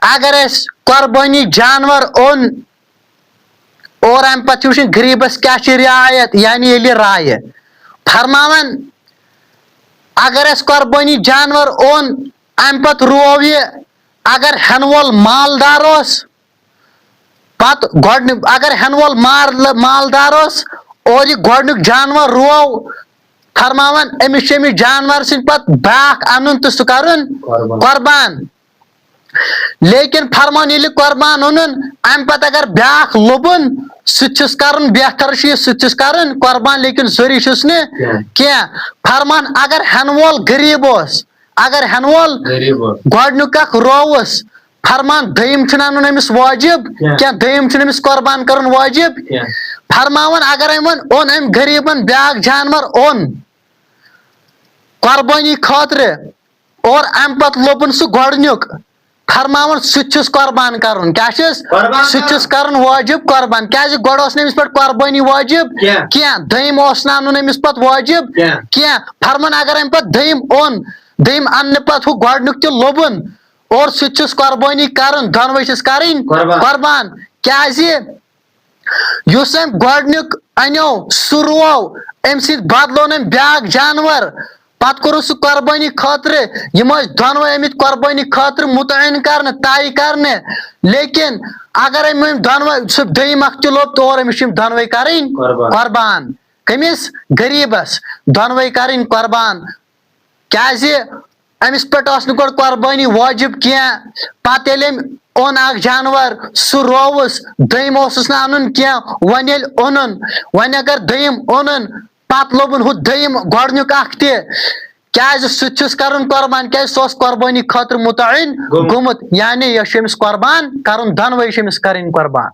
اگر اس قربانی جانور اون اور ام پتہ وچھن غریبس کیا چھ رعایت یعنی یلی رائے فرماون اگر اس قربانی جانور اون ام پت رو یہ اگر ہن وول مالدار اس پت گۄڈٕ اگر ہن وول مالدار اس اور یہ گۄڈنیُک جانور رو فرماون امس چھ امس جانور سن پت بیاکھ انن تو سہ کرن قربان لیکن فرمان ییٚلہِ قربان اونن ام پتہٕ اگر بیاکھ لوبُن سُہ تہِ چھُس کرُن بہتر چھُ سُہ تہِ چھُس کرُن قربان لیکن ضروٗری چھُس نہٕ کینٛہہ فرمان اگر ہٮ۪نہٕ وول غریٖب اوس اگر ہٮ۪نہٕ وول گۄڈنیُک اکھ رووُس فرمان دوٚیِم چھُنہٕ انُن أمِس واجب کینٛہہ دوٚیِم چھُنہٕ أمِس قربان کرُن واجب فرماون اگر أمۍ وۄنۍ اوٚن أمۍ غریٖبن بیاکھ جانور اوٚن قربٲنی خٲطرٕ اور امہِ پتہٕ لوبُن سُہ گۄڈنیُک فرماون سُہ تہِ چھُس قربان کرُن کیٛاہ چھُس سُہ تہِ چھُس کرُن واجب قربان کیٛازِ گۄڈٕ اوس نہٕ أمِس پٮ۪ٹھ قربٲنی واجب کینٛہہ دوٚیِم اوس نہٕ انُن أمِس پتہٕ واجب کینٛہہ فرمان اگر أمۍ پتہٕ دوٚیِم اوٚن دوٚیِم اننہٕ پتہٕ ہُہ گۄڈنیُک تہِ لوبُن اور سُہ تہِ چھُس قربٲنی کرُن دۄنوے چھِس کرٕنۍ قربان کیٛازِ یُس أمۍ گۄڈنیُک انیو سُہ روو أمۍ سۭتۍ بدلو نہٕ أمۍ بیاکھ جانور پتہٕ کوٚرُن سُہ قربٲنی خٲطرٕ یِم ٲسۍ دۄنوے آمٕتۍ قربٲنی خٲطرٕ مُتعین کرنہٕ طے کرنہٕ لیکن اگر أمۍ دۄنوے سُہ دوٚیِم اکھ تہِ لوٚب تور أمِس چھِ یِم دۄنوے کرٕنۍ قربان کٔمِس غریٖبس دۄنوے کرٕنۍ قربان کیٛازِ أمِس پٮ۪ٹھ ٲس نہٕ گۄڈٕ قربٲنی واجب کینٛہہ پتہٕ ییٚلہِ أمۍ اوٚن اکھ جانور سُہ رووُس دوٚیِم اوسُس نہٕ انُن کینٛہہ وۄنۍ ییٚلہِ اوٚنُن وۄنۍ اگر دوٚیِم اوٚنُن پتہٕ لوبُن ہُہ دوٚیِم گۄڈنیُک اکھ تہِ کیٛازِ سُہ تہِ چھُس کرُن قربان کیٛازِ سُہ اوس قربٲنی خٲطرٕ مُتعین گوٚمُت یعنی یہِ چھُ أمِس قربان کرُن دۄنوے چھِ أمِس کرٕنۍ قربان